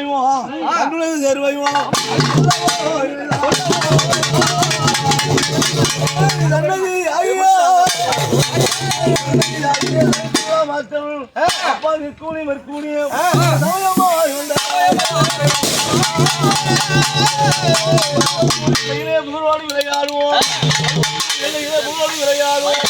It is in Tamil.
செய்வோம் கண்ணுலது சேர்வைவோம் தன்னதி ஐயோ அப்பா கூலி மறுக்கூலியும் புதுவாடி விளையாடுவோம் புதுவாடி விளையாடுவோம்